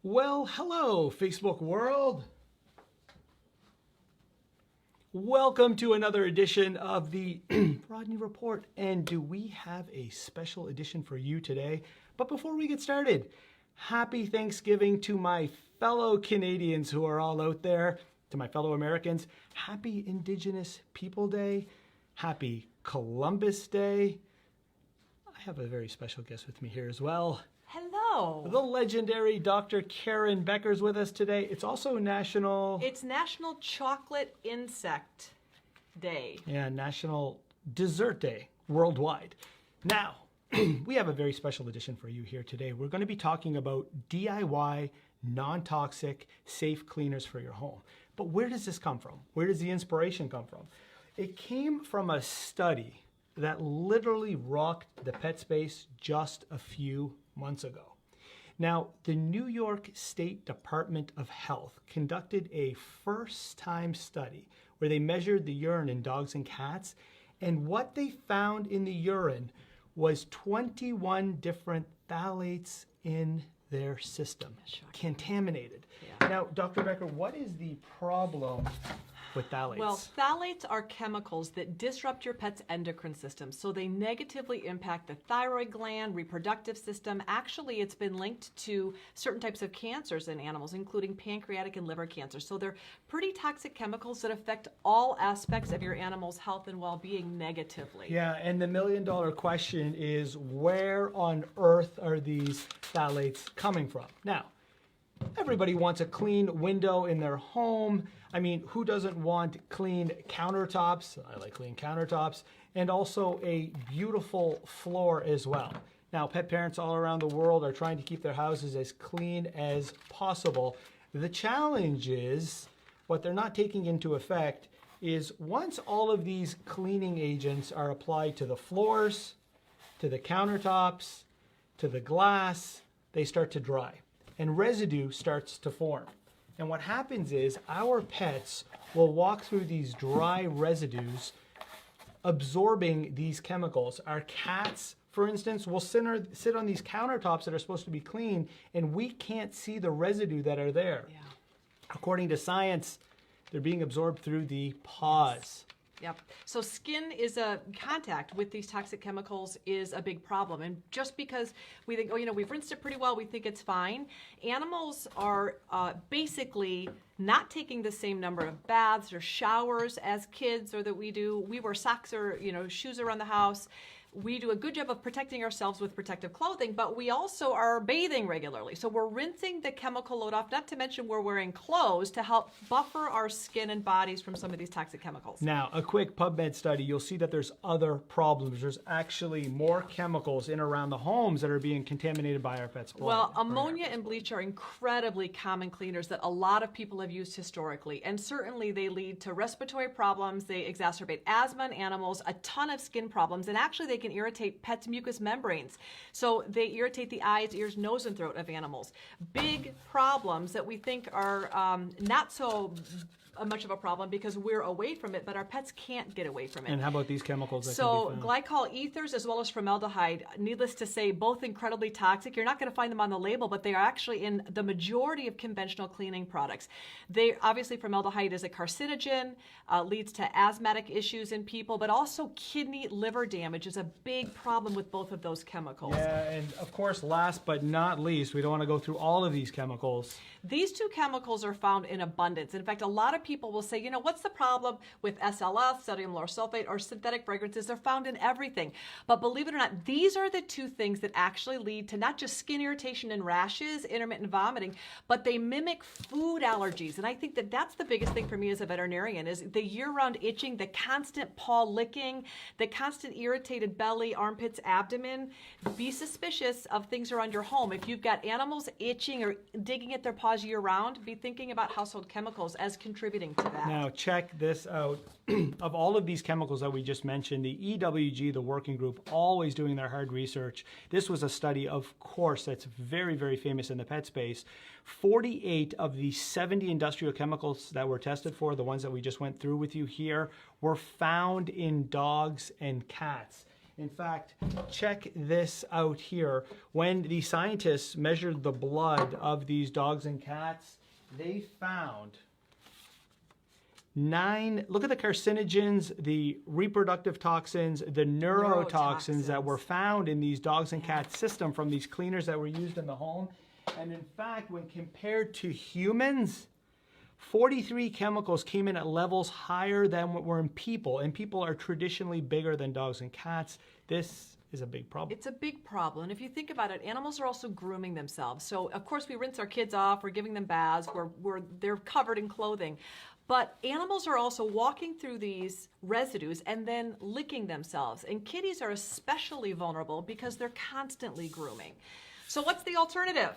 Well, hello, Facebook world. Welcome to another edition of the Rodney Report. And do we have a special edition for you today? But before we get started, happy Thanksgiving to my fellow Canadians who are all out there, to my fellow Americans. Happy Indigenous People Day. Happy Columbus Day. I have a very special guest with me here as well. Hello. The legendary Dr. Karen Becker is with us today. It's also It's National Chocolate Insect Day. Yeah, National Dessert Day worldwide. Now, we have a very special edition for you here today. We're going to be talking about DIY, non-toxic, safe cleaners for your home. But where does this come from? Where does the inspiration come from? It came from a study that literally rocked the pet space just a few months ago. Now, the New York State Department of Health conducted a first-time study where they measured the urine in dogs and cats, and what they found in the urine was 21 different phthalates in their system, contaminated. Yeah. Now, Dr. Becker, what is the problem with phthalates? Well, phthalates are chemicals that disrupt your pet's endocrine system, so they negatively impact the thyroid gland, reproductive system. Actually, it's been linked to certain types of cancers in animals, including pancreatic and liver cancer. So they're pretty toxic chemicals that affect all aspects of your animal's health and well-being negatively. Yeah, and the million-dollar question is, where on earth are these phthalates coming from? Now, everybody wants a clean window in their home. I mean, who doesn't want clean countertops? I like clean countertops. And also a beautiful floor as well. Now, pet parents all around the world are trying to keep their houses as clean as possible. The challenge is, what they're not taking into effect is once all of these cleaning agents are applied to the floors, to the countertops, to the glass, they start to dry and residue starts to form. And what happens is our pets will walk through these dry residues, absorbing these chemicals. Our cats, for instance, will sit on these countertops that are supposed to be clean, and we can't see the residue that are there. Yeah. According to science, they're being absorbed through the paws. Yep. So skin is contact with these toxic chemicals is a big problem. And just because we think, we've rinsed it pretty well, we think it's fine. Animals are basically not taking the same number of baths or showers as kids or that we do. We wear socks or, shoes around the house. We do a good job of protecting ourselves with protective clothing, but we also are bathing regularly. So we're rinsing the chemical load off, not to mention we're wearing clothes to help buffer our skin and bodies from some of these toxic chemicals. Now, a quick PubMed study, you'll see that there's other problems. There's actually more chemicals in around the homes that are being contaminated by our pets' blood. Well, ammonia and bleach are incredibly common cleaners that a lot of people have used historically, and certainly they lead to respiratory problems, they exacerbate asthma in animals, a ton of skin problems, and actually they can irritate pets' mucous membranes. So they irritate the eyes, ears, nose, and throat of animals. Big problems that we think are not so much of a problem because we're away from it, but our pets can't get away from it. And how about these chemicals that So can be found? glycol ethers as well as formaldehyde, needless to say, both incredibly toxic. You're not going to find them on the label, but they are actually in the majority of conventional cleaning products. They obviously, formaldehyde is a carcinogen, leads to asthmatic issues in people, but also kidney, liver damage is a big problem with both of those chemicals. Yeah, and of course, last but not least, we don't want to go through all of these chemicals. These two chemicals are found in abundance. In fact, a lot of people will say, what's the problem with SLS, sodium lauryl sulfate, or synthetic fragrances? They're found in everything. But believe it or not, these are the two things that actually lead to not just skin irritation and rashes, intermittent vomiting, but they mimic food allergies. And I think that that's the biggest thing for me as a veterinarian is the year-round itching, the constant paw licking, the constant irritated belly, armpits, abdomen. Be suspicious of things around your home. If you've got animals itching or digging at their paws year-round, be thinking about household chemicals as contributing to that. Now, check this out. Of all of these chemicals that we just mentioned, the EWG, the working group, always doing their hard research. This was a study, of course, that's very, very famous in the pet space. 48 of the 70 industrial chemicals that were tested for, the ones that we just went through with you here, were found in dogs and cats. In fact, check this out here. When the scientists measured the blood of these dogs and cats, they found 9, look at the carcinogens, the reproductive toxins, the neurotoxins that were found in these dogs and cats system from these cleaners that were used in the home. And in fact, when compared to humans, 43 chemicals came in at levels higher than what were in people. And people are traditionally bigger than dogs and cats. This is a big problem. It's a big problem. And if you think about it, animals are also grooming themselves. So of course we rinse our kids off, we're giving them baths, they're covered in clothing. But animals are also walking through these residues and then licking themselves. And kitties are especially vulnerable because they're constantly grooming. So what's the alternative?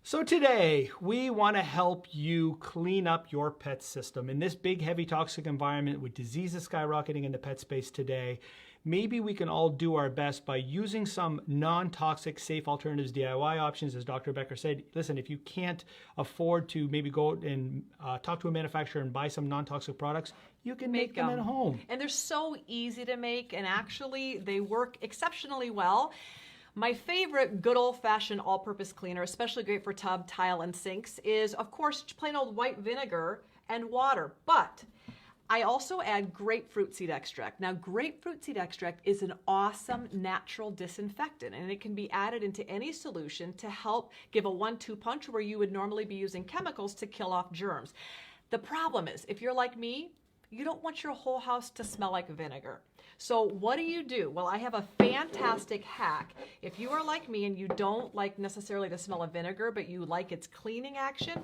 So today, we want to help you clean up your pet system. In this big, heavy, toxic environment with diseases skyrocketing in the pet space today, maybe we can all do our best by using some non-toxic, safe alternatives, DIY options. As Dr. Becker said, listen, if you can't afford to maybe go out and talk to a manufacturer and buy some non-toxic products, you can make them at home. And they're so easy to make, and actually they work exceptionally well. My favorite good old-fashioned all-purpose cleaner, especially great for tub, tile, and sinks, is, of course, plain old white vinegar and water. But I also add grapefruit seed extract. Now, grapefruit seed extract is an awesome natural disinfectant, and it can be added into any solution to help give a 1-2 punch where you would normally be using chemicals to kill off germs. The problem is, if you're like me, you don't want your whole house to smell like vinegar. So what do? Well, I have a fantastic hack. If you are like me and you don't like necessarily the smell of vinegar, but you like its cleaning action,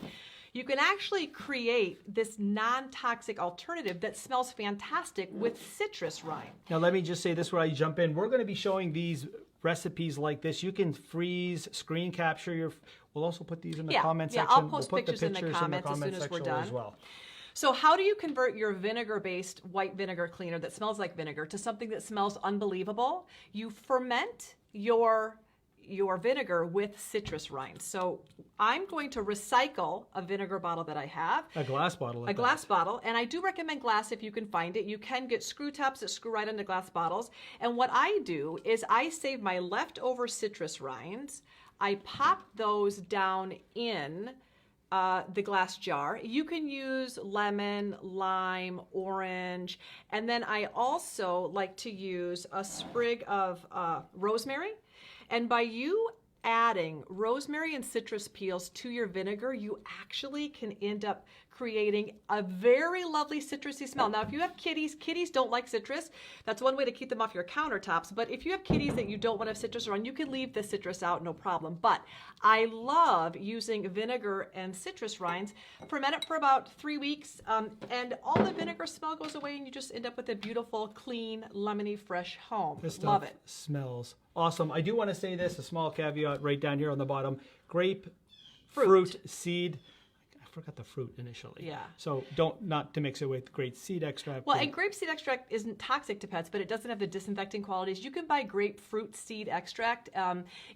you can actually create this non-toxic alternative that smells fantastic with citrus rind. Now let me just say this where I jump in. We're going to be showing these recipes like this. You can freeze, screen capture your, we'll also put these in the comment section. Yeah, I'll post we'll put pictures in the comments as soon as we're done. As well. So how do you convert your vinegar-based white vinegar cleaner that smells like vinegar to something that smells unbelievable? You ferment your vinegar with citrus rind. So I'm going to recycle a vinegar bottle that I have. A glass bottle. A glass bottle. And I do recommend glass if you can find it. You can get screw tops that screw right into glass bottles. And what I do is I save my leftover citrus rinds. I pop those down in the glass jar. You can use lemon, lime, orange, and then I also like to use a sprig of rosemary. And by you adding rosemary and citrus peels to your vinegar, you actually can end up creating a very lovely citrusy smell. Now, if you have kitties don't like citrus. That's one way to keep them off your countertops. But if you have kitties that you don't want to have citrus around, you can leave the citrus out, no problem. But I love using vinegar and citrus rinds. Ferment it for about 3 weeks, and all the vinegar smell goes away, and you just end up with a beautiful, clean, lemony, fresh home. This stuff love it. Smells awesome. I do want to say this, a small caveat right down here on the bottom. Grapefruit seed. I forgot the fruit initially. Yeah. So not to mix it with grape seed extract. Well, and grape seed extract isn't toxic to pets, but it doesn't have the disinfecting qualities. You can buy grapefruit seed extract.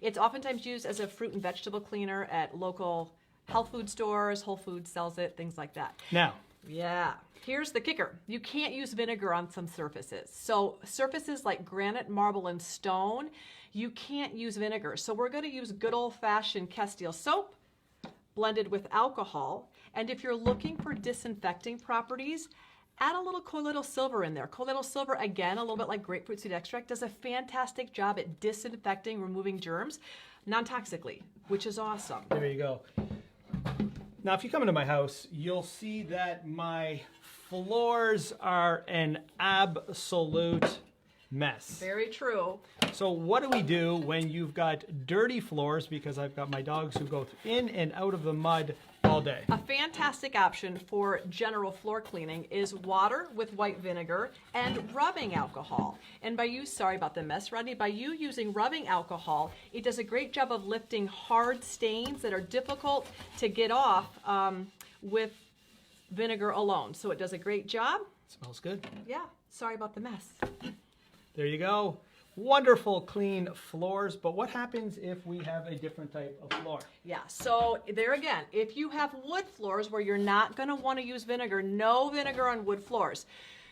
It's oftentimes used as a fruit and vegetable cleaner at local health food stores. Whole Foods sells it, things like that. Now. Yeah. Here's the kicker. You can't use vinegar on some surfaces. So surfaces like granite, marble, and stone, you can't use vinegar. So we're going to use good old-fashioned Castile soap blended with alcohol. And if you're looking for disinfecting properties, add a little colloidal silver in there. Colloidal silver, again, a little bit like grapefruit seed extract, does a fantastic job at disinfecting, removing germs non-toxically, which is awesome. There you go. Now, if you come into my house, you'll see that my floors are an absolute mess. Very true. So what do we do when you've got dirty floors? Because I've got my dogs who go in and out of the mud all day. A fantastic option for general floor cleaning is water with white vinegar and rubbing alcohol. And by you, sorry about the mess, Rodney, by you using rubbing alcohol, it does a great job of lifting hard stains that are difficult to get off with vinegar alone. So it does a great job. Smells good. Yeah, sorry about the mess. There you go. Wonderful clean floors, but what happens if we have a different type of floor? Yeah, so there again, if you have wood floors where you're not going to want to use vinegar, no vinegar on wood floors.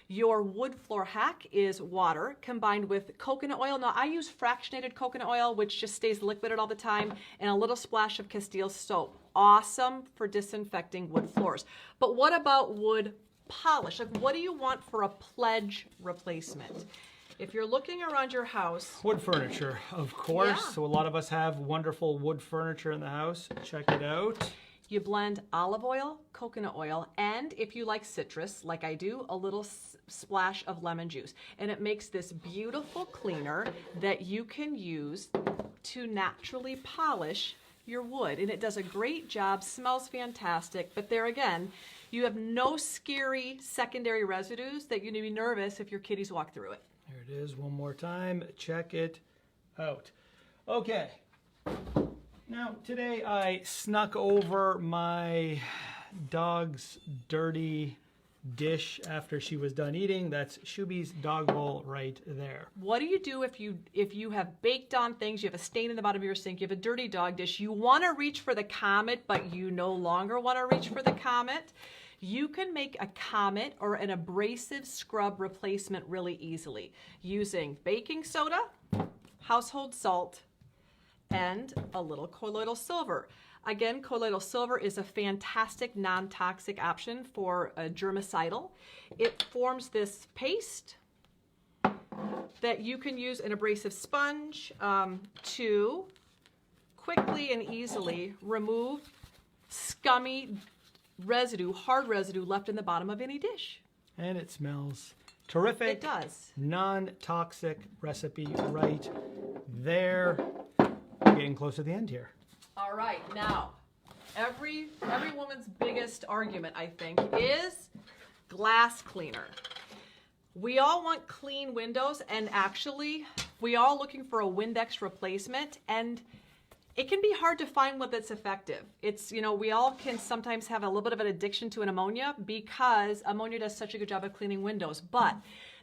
Your wood floor hack is water combined with coconut oil. Now, I use fractionated coconut oil, which just stays liquid all the time, and a little splash of Castile soap. Awesome for disinfecting wood floors. But what about wood polish? Like, what do you want for a pledge replacement? If you're looking around your house, Wood furniture, of course. Yeah. So a lot of us have wonderful wood furniture in the house. Check it out. you blend olive oil, coconut oil, and if you like citrus, like I do, a little splash of lemon juice. And it makes this beautiful cleaner that you can use to naturally polish your wood. And it does a great job, smells fantastic, but there again, you have no scary secondary residues that you need to be nervous if your kitties walk through it. There it is, one more time. Check it out. Okay. Now, today I snuck over my dog's dirty dish after she was done eating. That's Shuby's dog bowl right there. What do you do if you have baked on things, you have a stain in the bottom of your sink, you have a dirty dog dish, you want to reach for the Comet, but you no longer want to reach for the Comet? You can make a Comet or an abrasive scrub replacement really easily using baking soda, household salt, and a little colloidal silver. Again, colloidal silver is a fantastic non-toxic option for a germicidal. It forms this paste that you can use an abrasive sponge to quickly and easily remove scummy residue, hard residue left in the bottom of any dish. And it smells terrific. It does. Non-toxic recipe right there. We're getting close to the end here. All right, now, every woman's biggest argument, I think, is glass cleaner. We all want clean windows, and actually, we all looking for a Windex replacement, and it can be hard to find one that's effective. It's, you know, we all can sometimes have a little bit of an addiction to an ammonia because ammonia does such a good job of cleaning windows, but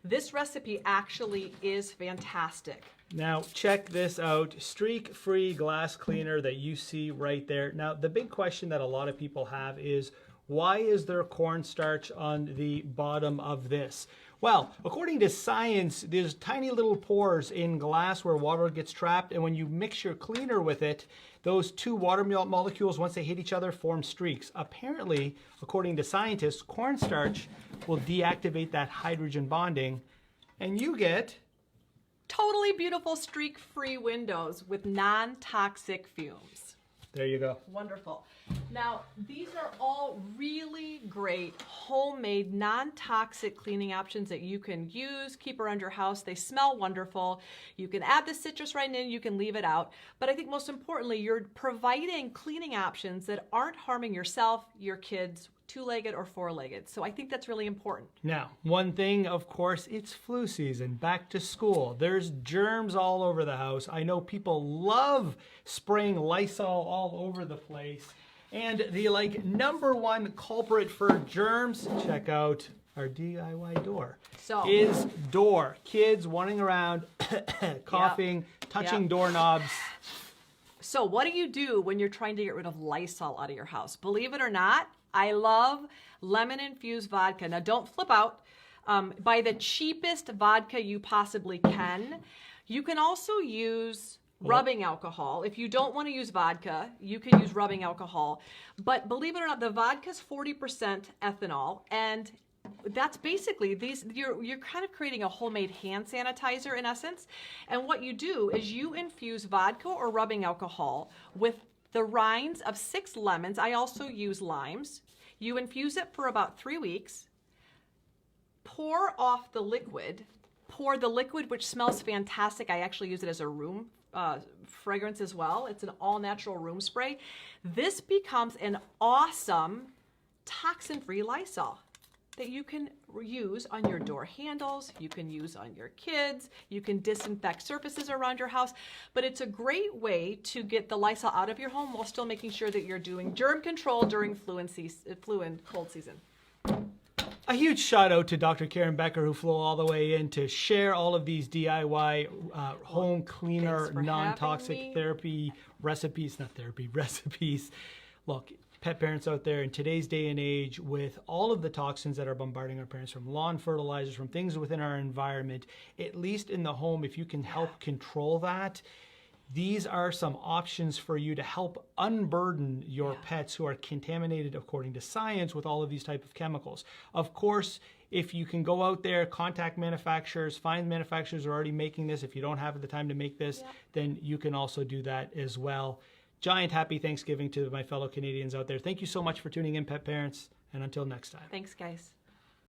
this recipe actually is fantastic. Now, check this out. Streak-free glass cleaner that you see right there. Now, the big question that a lot of people have is, why is there cornstarch on the bottom of this? Well, according to science, there's tiny little pores in glass where water gets trapped, and when you mix your cleaner with it, those two water molecules, once they hit each other, form streaks. Apparently, according to scientists, cornstarch will deactivate that hydrogen bonding, and you get Totally beautiful streak-free windows with non-toxic fumes. There you go. Wonderful. Now, these are all really great homemade, non-toxic cleaning options that you can use, keep around your house. They smell wonderful. You can add the citrus right in, you can leave it out. But I think most importantly, you're providing cleaning options that aren't harming yourself, your kids, two-legged or four-legged. So I think that's really important. Now, one thing, of course, it's flu season, back to school. There's germs all over the house. I know people love spraying Lysol all over the place. And the number one culprit for germs, check out our DIY door, is door. Kids running around, coughing, touching doorknobs. So what do you do when you're trying to get rid of Lysol out of your house? Believe it or not, I love lemon-infused vodka. Now, don't flip out. Buy the cheapest vodka you possibly can. You can also use rubbing alcohol. If you don't want to use vodka, you can use rubbing alcohol. But believe it or not, the vodka's 40% ethanol, and that's basically you're kind of creating a homemade hand sanitizer in essence. And what you do is you infuse vodka or rubbing alcohol with the rinds of 6 lemons. I also use limes. You infuse it for about 3 weeks. Pour off the liquid. Pour the liquid, which smells fantastic. I actually use it as a room fragrance as well. It's an all-natural room spray. This becomes an awesome toxin-free Lysol that you can use on your door handles, you can use on your kids, you can disinfect surfaces around your house, but it's a great way to get the Lysol out of your home while still making sure that you're doing germ control during flu and cold season. A huge shout out to Dr. Karen Becker, who flew all the way in to share all of these DIY home cleaner, non-toxic recipes. Look, pet parents out there in today's day and age, with all of the toxins that are bombarding our parents from lawn fertilizers, from things within our environment, at least in the home, if you can help control that, these are some options for you to help unburden your pets who are contaminated, according to science, with all of these type of chemicals. Of course, if you can go out there, contact manufacturers, find manufacturers who are already making this. If you don't have the time to make this, then you can also do that as well. Giant happy Thanksgiving to my fellow Canadians out there. Thank you so much for tuning in, pet parents, and until next time. Thanks, guys.